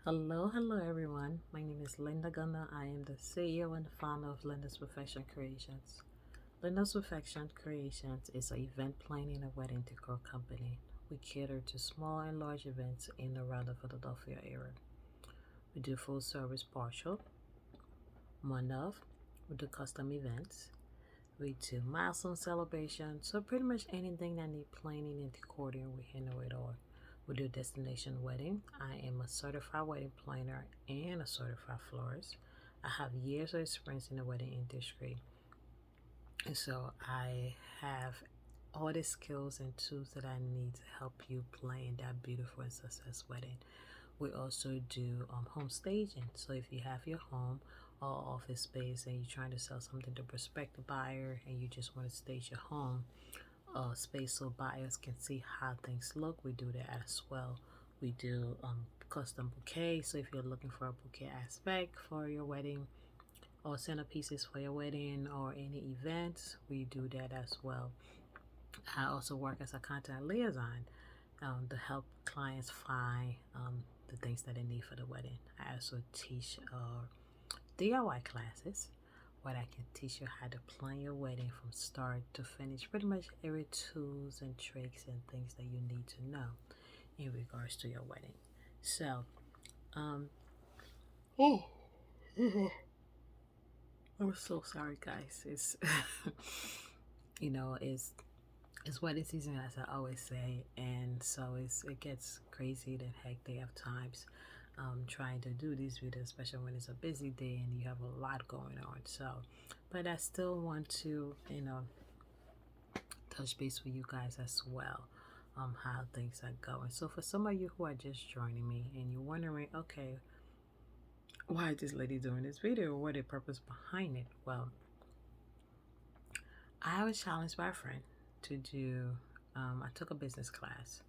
Hello everyone. My name is Linda Gunner. I am the CEO and founder of Linda's Perfection Creations. Linda's Perfection Creations is an event planning and wedding decor company. We cater to small and large events in and around the Philadelphia area. We do full service partial, one off, we do custom events, we do milestone celebrations, so pretty much anything that need planning and decorating, we handle it all. We do destination wedding. I am a certified wedding planner and a certified florist. I have years of experience in the wedding industry, and so I have all the skills and tools that I need to help you plan that beautiful and success wedding. We also do home staging. So if you have your home or office space and you're trying to sell something to prospective buyer and you just want to stage your home space so buyers can see how things look, we do that as well. We do custom bouquet. So if you're looking for a bouquet aspect for your wedding or centerpieces for your wedding or any events, we do that as well. I also work as a content liaison to help clients find the things that they need for the wedding. I also teach DIY classes where I can teach you how to plan your wedding from start to finish, pretty much every tools and tricks and things that you need to know in regards to your wedding. So, um, oh, I'm so sorry, guys. It's you know, it's wedding season, as I always say, and so it gets crazy and hectic at times. Trying to do these videos, especially when it's a busy day and you have a lot going on. So, but I still want to, touch base with you guys as well, how things are going. So, for some of you who are just joining me and you're wondering, okay, why is this lady doing this video? What is the purpose behind it? Well, I was challenged by a friend to do. I took a business class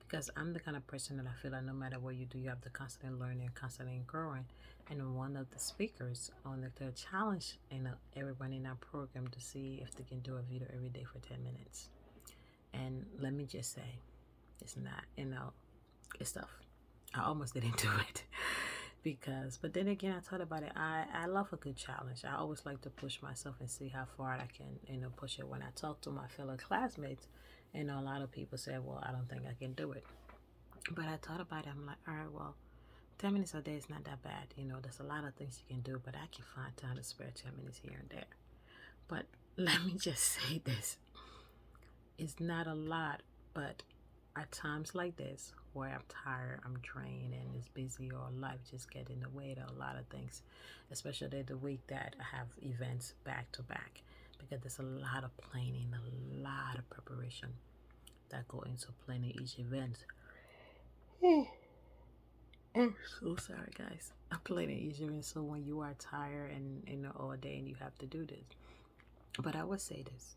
because I'm the kind of person that I feel like no matter what you do, you have to constantly learning, constantly growing. And one of the speakers on the challenge everyone in our program to see if they can do a video every day for 10 minutes. And let me just say, it's not, it's tough. I almost didn't do it but then again, I thought about it. I love a good challenge. I always like to push myself and see how far I can, push it. When I talk to my fellow classmates, a lot of people say, well, I don't think I can do it. But I thought about it. I'm like, all right, well, 10 minutes a day is not that bad. There's a lot of things you can do, but I can find time to spare 10 minutes here and there. But let me just say this. It's not a lot, but at times like this, where I'm tired, I'm drained, and it's busy, or life just get in the way of a lot of things, especially the week that I have events back to back, because there's a lot of planning, a lot of preparation that go into planning each event. I'm so sorry, guys. I'm planning each event, so when you are tired and all day and you have to do this, but I would say this: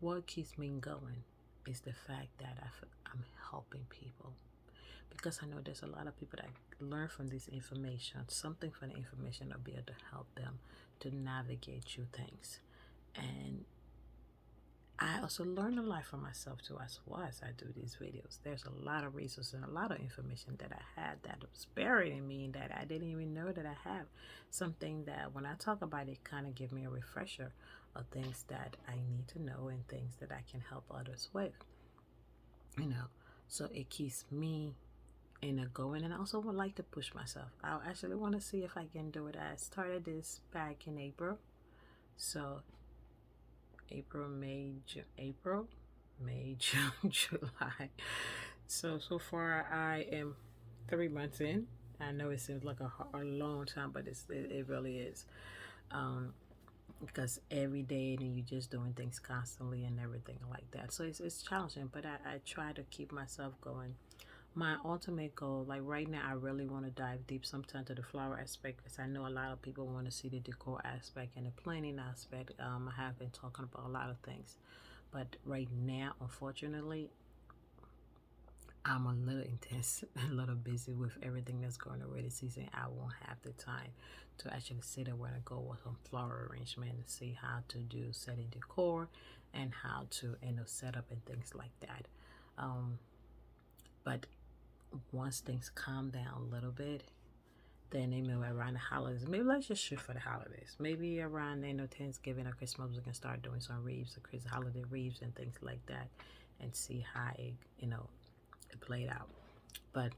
what keeps me going is the fact that I'm helping people, because I know there's a lot of people that learn from this information. Something from the information will be able to help them to navigate through things. And I also learn a lot from myself too as well as I do these videos. There's a lot of resources and a lot of information that I had that was buried in me that I didn't even know that I have. Something that when I talk about it kind of give me a refresher of things that I need to know and things that I can help others with. You know, so it keeps me going, and I also would like to push myself. I actually want to see if I can do it. I started this back in April, so April, May, June, July. So far I am 3 months in. I know it seems like a long time, but it really is. Um, because every day and you're just doing things constantly and everything like that. So it's challenging, but I try to keep myself going. My ultimate goal, like right now, I really want to dive deep sometime to the flower aspect, because I know a lot of people want to see the decor aspect and the planning aspect. I have been talking about a lot of things, but right now, unfortunately, I'm a little intense, a little busy with everything that's going on with the season. I won't have the time to actually sit there and go with some flower arrangement and see how to do setting decor and how to set up and things like that. But once things calm down a little bit, then maybe around the holidays, maybe let's just shoot for the holidays. Maybe around Thanksgiving or Christmas, we can start doing some reeves, the Christmas holiday reeves and things like that, and see how it played out. But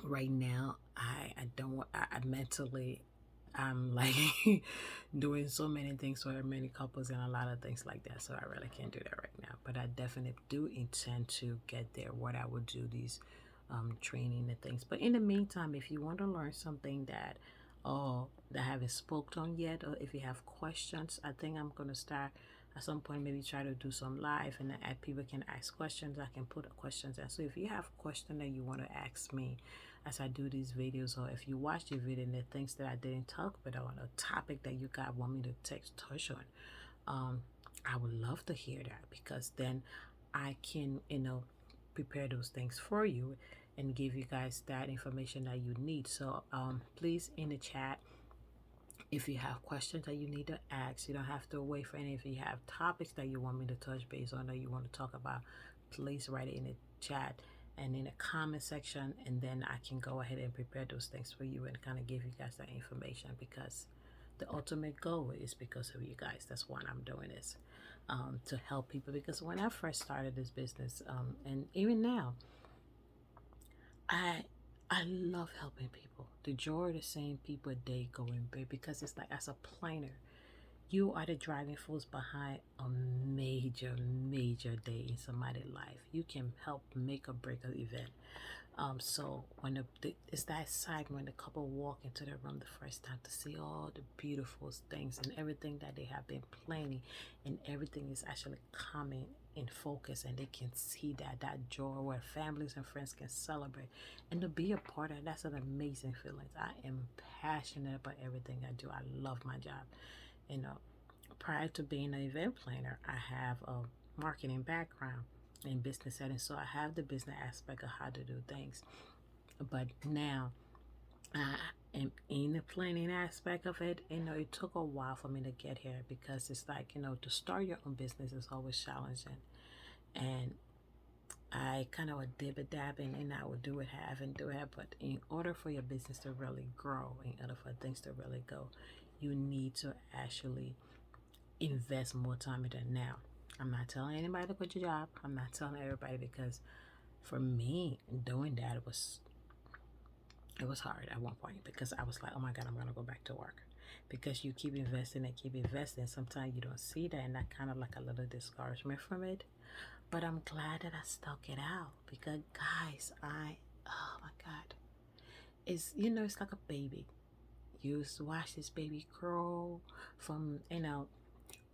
right now, I don't I mentally I'm like doing so many things for many couples and a lot of things like that, so I really can't do that right now. But I definitely do intend to get there. What I would do these training and things. But in the meantime, if you want to learn something that that I haven't spoken on yet, or if you have questions, I think I'm gonna start at some point, maybe try to do some live and people can ask questions. I can put questions in. So if you have a question that you want to ask me as I do these videos, or if you watch the video and the things that I didn't talk about on a topic that you guys want me to touch on, I would love to hear that, because then I can prepare those things for you and give you guys that information that you need. So please, in the chat, if you have questions that you need to ask, you don't have to wait for any. If you have topics that you want me to touch base on, that you want to talk about, please write it in the chat and in the comment section, and then I can go ahead and prepare those things for you and kind of give you guys that information, because the ultimate goal is because of you guys. That's why I'm doing this, to help people. Because when I first started this business, and even now, I I love helping people. The joy of the same people a day going big, because it's like, as a planner, you are the driving force behind a major day in somebody's life. You can help make or break an event. So when it's that side when the couple walk into the room the first time, to see all the beautiful things and everything that they have been planning, and everything is actually coming in focus, and they can see that joy where families and friends can celebrate, and to be a part of it, that's an amazing feeling. I am passionate about everything I do. I love my job. You know, prior to being an event planner, I have a marketing background in business settings, so I have the business aspect of how to do things. But now I am in the planning aspect of it. It took a while for me to get here, because it's like, to start your own business is always challenging. And I kind of would dib a dab and I would do it half and do it. But in order for your business to really grow, in order for things to really go, you need to actually invest more time in it now. I'm not telling anybody to quit your job. I'm not telling everybody, because for me, doing that, it was hard at one point, because I was like, oh my God, I'm gonna go back to work, because you keep investing and keep investing. Sometimes you don't see that, and that kind of like a little discouragement from it. But I'm glad that I stuck it out, because guys, oh my God, it's like a baby. You watch this baby grow from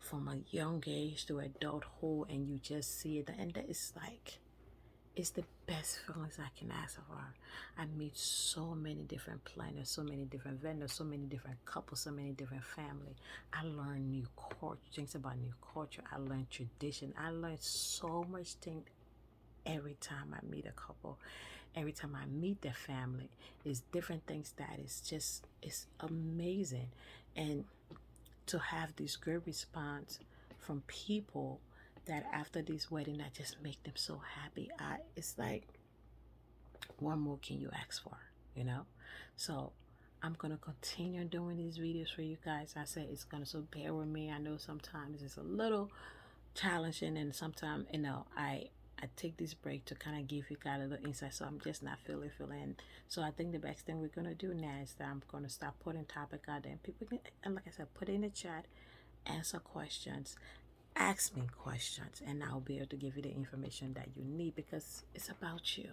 from a young age to adulthood, and you just see it, and it's like, it's the best feelings I can ask for. I meet so many different planners, so many different vendors, so many different couples, so many different family. I learn new culture, things about new culture. I learn tradition. I learn so much things every time I meet a couple. Every time I meet their family, it's different things that is just, it's amazing. And to have this great response from people that after this wedding, that just make them so happy. It's like, what more can you ask for, you know? So I'm gonna continue doing these videos for you guys. I said it's gonna, so bear with me. I know sometimes it's a little challenging, and sometimes I take this break to kind of give you guys a little insight, so I'm just not feeling. So I think the best thing we're gonna do now is that I'm gonna start putting topic out there, and people can, and like I said, put it in the chat, answer questions, ask me questions, and I'll be able to give you the information that you need, because it's about you.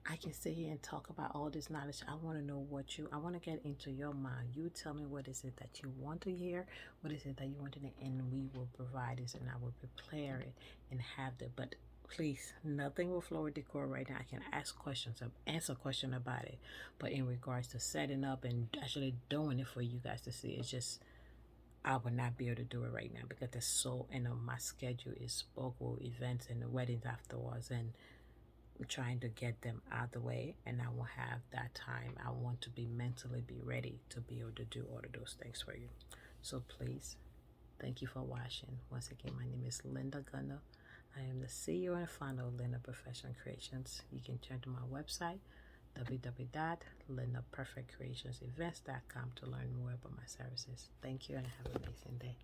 I can sit here and talk about all this knowledge. I want to know I want to get into your mind. You tell me, what is it that you want to hear? What is it that you want to know? And we will provide this, and I will prepare it and have that. But please, nothing will flow with decor right now. I can ask questions, answer questions about it. But in regards to setting up and actually doing it for you guys to see, it's just, I will not be able to do it right now, because there's so, my schedule is booked with events and the weddings afterwards, and I'm trying to get them out of the way, and I will have that time. I want to be mentally be ready to be able to do all of those things for you. So please, thank you for watching. Once again, my name is Linda Gunner. I am the CEO and founder of Linda Perfection Creations. You can turn to my website, www.lyndaperfect.creationsevents.com, to learn more about my services. Thank you and have an amazing day.